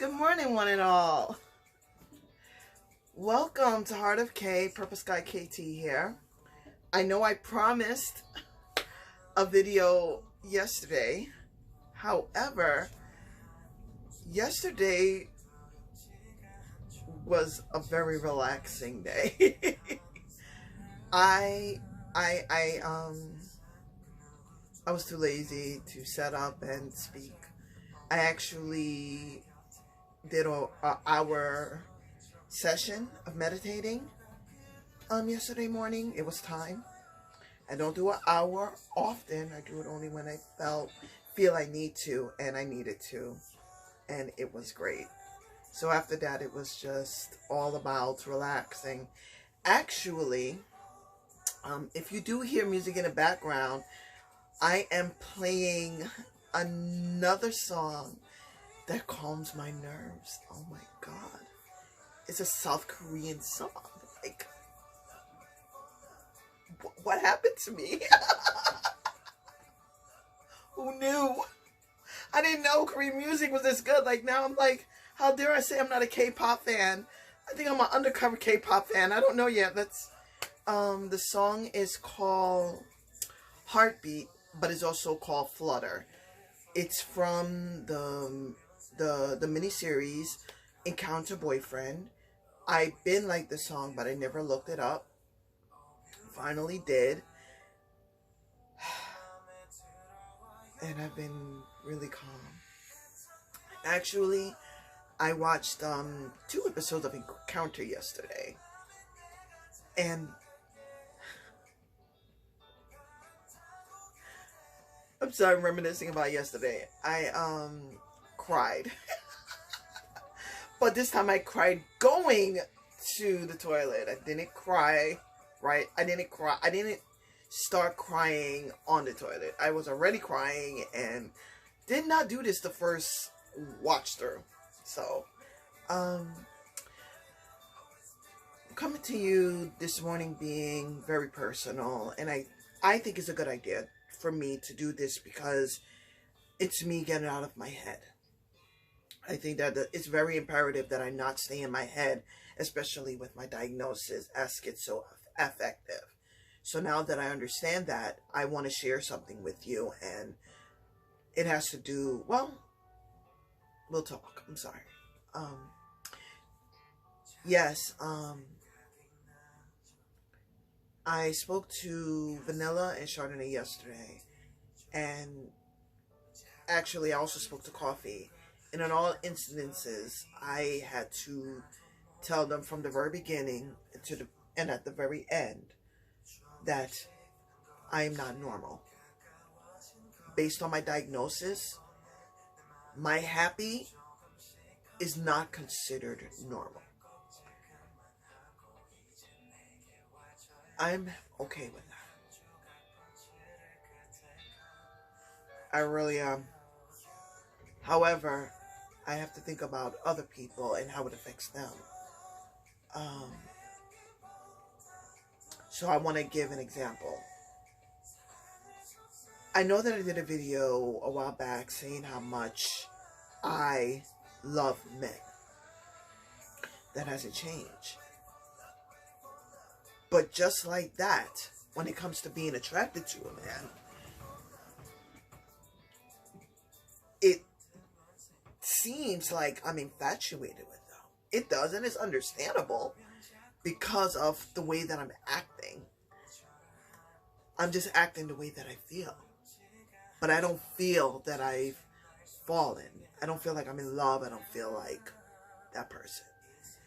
Good morning, one and all. Welcome to Heart of K, Purple Sky KT here. I know I promised a video yesterday. However, yesterday was a very relaxing day. I was too lazy to set up and speak. I actually did an hour session of meditating yesterday morning. It was time. I don't do an hour often. I do it only when I feel I need to, and I needed to, and it was great. So after that, it was just all about relaxing. Actually, if you do hear music in the background, I am playing another song that calms my nerves. Oh my God. It's a South Korean song. Like, what happened to me? Who knew? I didn't know Korean music was this good. Like, now I'm like, how dare I say I'm not a K-pop fan? I think I'm an undercover K-pop fan. I don't know yet. That's, the song is called Heartbeat, but it's also called Flutter. It's from the miniseries Encounter Boyfriend. I've been like the song, but I never looked it up. Finally did. And I've been really calm. Actually, I watched 2 episodes of Encounter yesterday. And I'm sorry, I'm reminiscing about yesterday. I cried. But this time I cried going to the toilet. I didn't cry, right? I didn't start crying on the toilet. I was already crying and did not do this the first watch through. So, I'm coming to you this morning being very personal, and I think it's a good idea for me to do this because it's me getting out of my head. I think that it's very imperative that I not stay in my head, especially with my diagnosis as schizoaffective. So now that I understand that, I want to share something with you, and it has to do, well, we'll talk. I'm sorry. Yes, I spoke to Vanilla and Chardonnay yesterday, and actually I also spoke to Coffee. And in all instances, I had to tell them from the very beginning and at the very end that I am not normal. Based on my diagnosis, my happy is not considered normal. I'm okay with that. I really am. However, I have to think about other people and how it affects them. So I want to give an example. I know that I did a video a while back saying how much I love men. That hasn't changed. But just like that, when it comes to being attracted to a man, it seems like I'm infatuated with them. It does, and it's understandable because of the way that I'm acting. I'm just acting the way that I feel. But I don't feel that I've fallen. I don't feel like I'm in love. I don't feel like that person.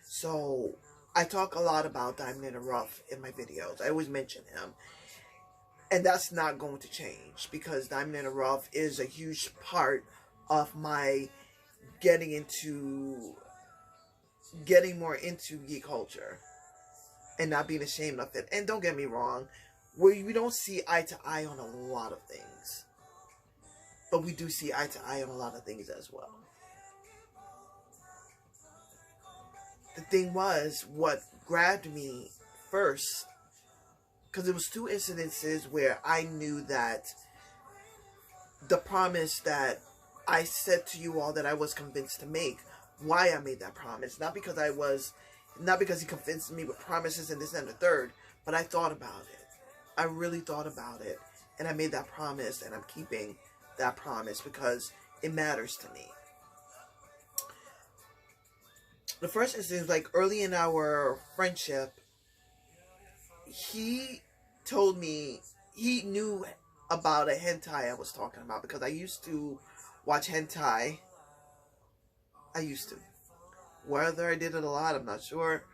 So I talk a lot about Diamond in the Rough in my videos. I always mention him. And that's not going to change because Diamond in the Rough is a huge part of my getting more into geek culture and not being ashamed of it. And don't get me wrong, we don't see eye to eye on a lot of things, but we do see eye to eye on a lot of things as well. The thing was, what grabbed me first, because it was 2 incidences where I knew that the promise that I said to you all that I was convinced to make why I made that promise. Not because he convinced me with promises and this and the third, but I thought about it. I really thought about it, and I made that promise, and I'm keeping that promise because it matters to me. The first instance, like early in our friendship, he told me he knew about a hentai I was talking about because I used to watch hentai. I used to. Whether I did it a lot, I'm not sure,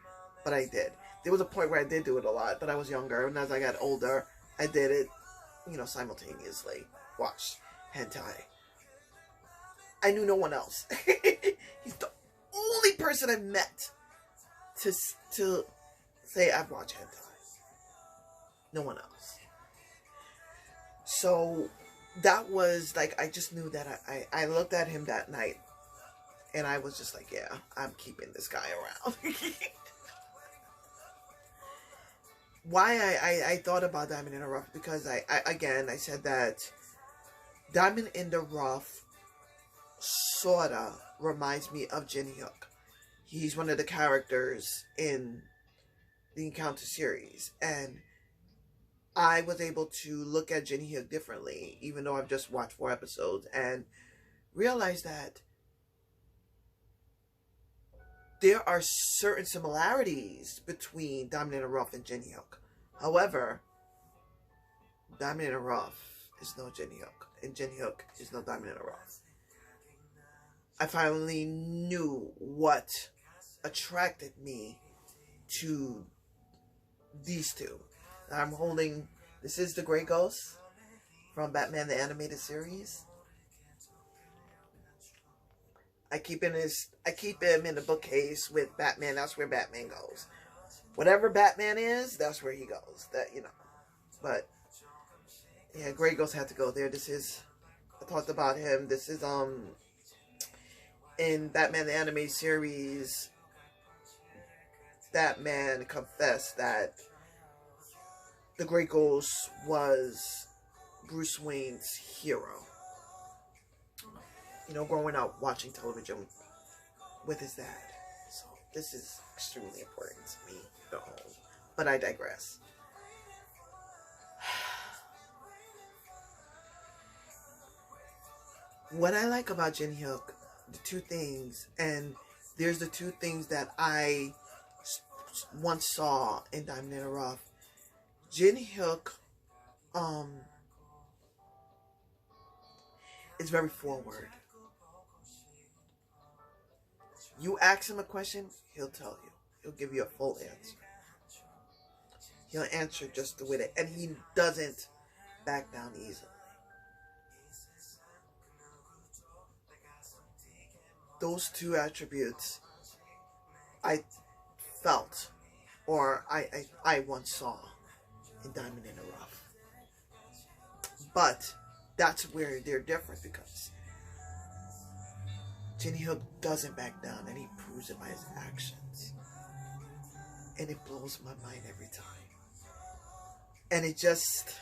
but I did. There was a point where I did do it a lot, but I was younger, and as I got older, I did it, simultaneously. Watched hentai. I knew no one else. He's the only person I met to say I've watched hentai. No one else. So that was like, I just knew that I looked at him that night, and I was just like, yeah, I'm keeping this guy around. Why I thought about Diamond in the Rough, because I said that Diamond in the Rough sorta reminds me of Jin Hyuk. He's one of the characters in the Encounter series, and I was able to look at Jin Hyuk differently, even though I've just watched 4 episodes, and realize that there are certain similarities between Diamond in the Rough and Jin Hyuk. However, Diamond in the Rough is no Jin Hyuk, and Jin Hyuk is no Diamond in the Rough. I finally knew what attracted me to these two. I'm holding, this is the Grey Ghost from Batman the Animated Series. I keep him in the bookcase with Batman. That's where Batman goes. Whatever Batman is, that's where he goes. But yeah, Grey Ghost had to go there. I talked about him. This is in Batman the Animated Series. Batman confessed that the Grey Ghost was Bruce Wayne's hero. Growing up watching television with his dad. So this is extremely important to me. But I digress. What I like about Jin Hyuk, the two things, and there's the two things that I once saw in Diamond in the Rough. Jin Hyuk is very forward. You ask him a question, he'll tell you. He'll give you a full answer. He'll answer just the way that, and he doesn't back down easily. Those two attributes I felt, or I once saw in Diamond in the Rough. But that's where they're different, because Jin Hyuk doesn't back down, and he proves it by his actions. And it blows my mind every time. And it just...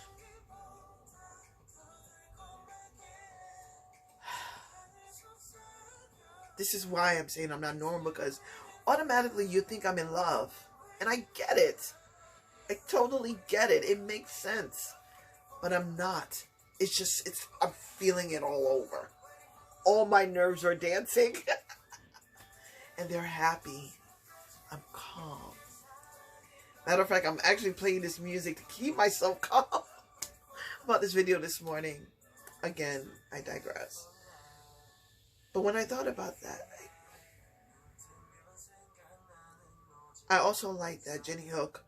This is why I'm saying I'm not normal, because automatically you think I'm in love. And I get it. I totally get it. It makes sense. But I'm not. It's just, I'm feeling it all over. All my nerves are dancing. And they're happy. I'm calm. Matter of fact, I'm actually playing this music to keep myself calm about this video this morning. Again, I digress. But when I thought about that, I also like that Jin Hyuk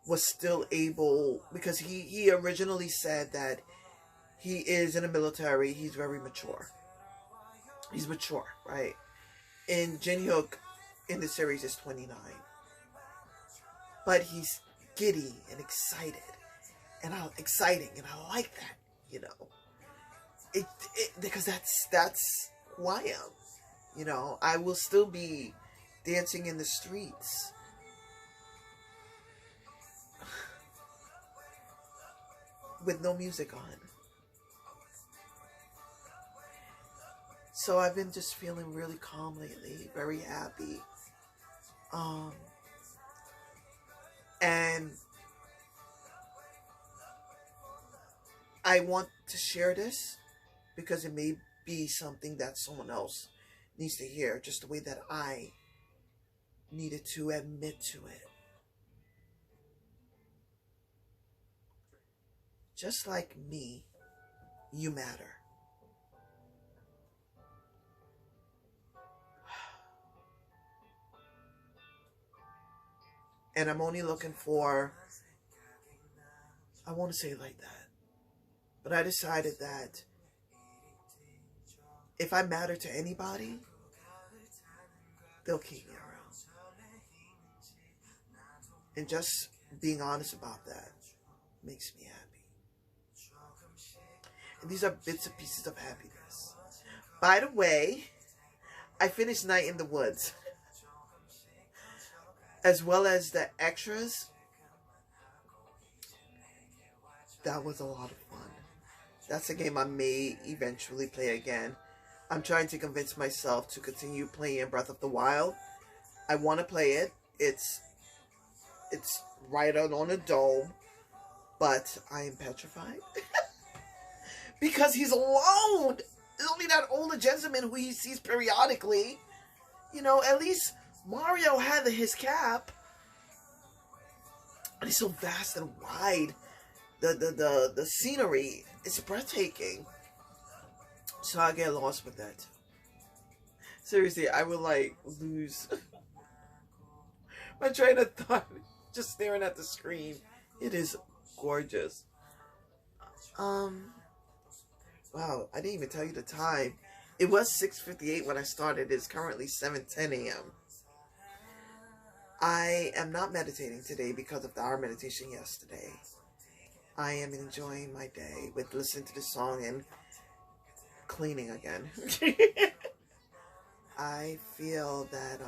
was still able, because he originally said that he is in the military, he's very mature. He's mature, right? And Jin Hyuk in the series is 29. But he's giddy and excited. And exciting, and I like that, because that's who I am. I will still be dancing in the streets. With no music on. So I've been just feeling really calm lately, very happy. And I want to share this because it may be something that someone else needs to hear, just the way that I needed to admit to it. Just like me, you matter. And I'm only looking for, I won't say it like that, but I decided that if I matter to anybody, they'll keep me around. And just being honest about that makes me happy. And these are bits and pieces of happiness. By the way, I finished Night in the Woods, as well as the extras. That was a lot of fun. That's a game I may eventually play again. I'm trying to convince myself to continue playing Breath of the Wild. I want to play it. It's right out on a dome, but I am petrified. Because he's alone. There's only that older gentleman who he sees periodically. You know, at least Mario had his cap. And it's so vast and wide. The scenery is breathtaking. So I get lost with that. Seriously, I would like lose my train of thought just staring at the screen. It is gorgeous. Wow, I didn't even tell you the time. It was 6:58 when I started. It's currently 7:10 a.m. I am not meditating today because of our meditation yesterday. I am enjoying my day with listening to the song and cleaning again. I feel that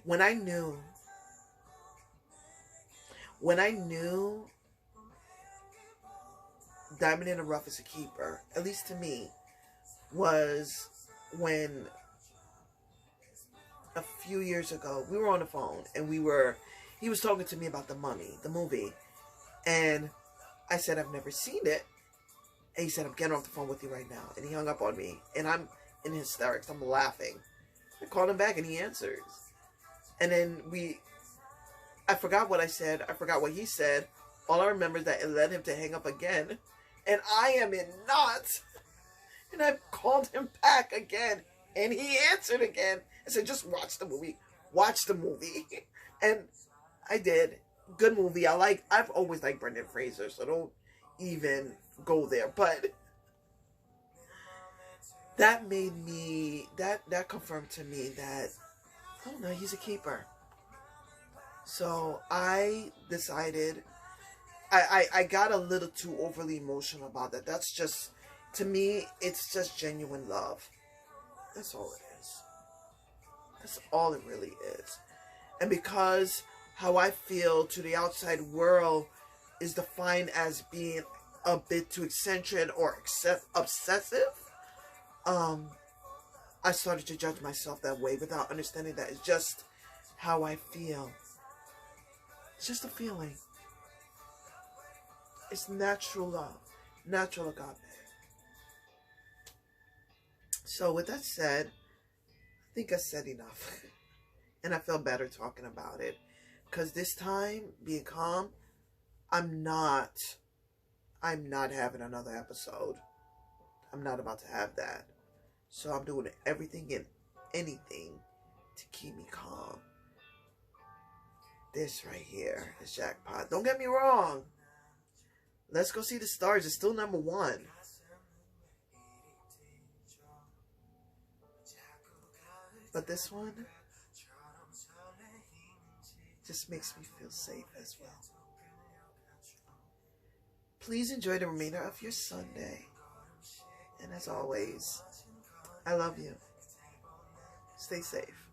when I knew Diamond in the Rough is a keeper, at least to me, was when a few years ago we were on the phone and he was talking to me about The Mummy, the movie, and I said I've never seen it, and he said I'm getting off the phone with you right now, and he hung up on me, and I'm in hysterics. I'm laughing. I called him back and he answers, and then I forgot what I said. I forgot what he said. All I remember is that it led him to hang up again. And I am in knots. And I called him back again. And he answered again. I said, just watch the movie. Watch the movie. And I did. Good movie. I've always liked Brendan Fraser. So don't even go there. But that made me, that confirmed to me that, oh no, he's a keeper. So I decided, I got a little too overly emotional about that. That's just, to me, it's just genuine love. That's all it is. That's all it really is. And because how I feel to the outside world is defined as being a bit too eccentric or obsessive, I started to judge myself that way without understanding that it's just how I feel. It's just a feeling. It's natural love. Natural agape. So with that said, I think I said enough. And I feel better talking about it. Because this time, being calm, I'm not having another episode. I'm not about to have that. So I'm doing everything and anything to keep me calm. This right here is jackpot. Don't get me wrong. Let's Go See the Stars is still #1. But this one just makes me feel safe as well. Please enjoy the remainder of your Sunday. And as always, I love you. Stay safe.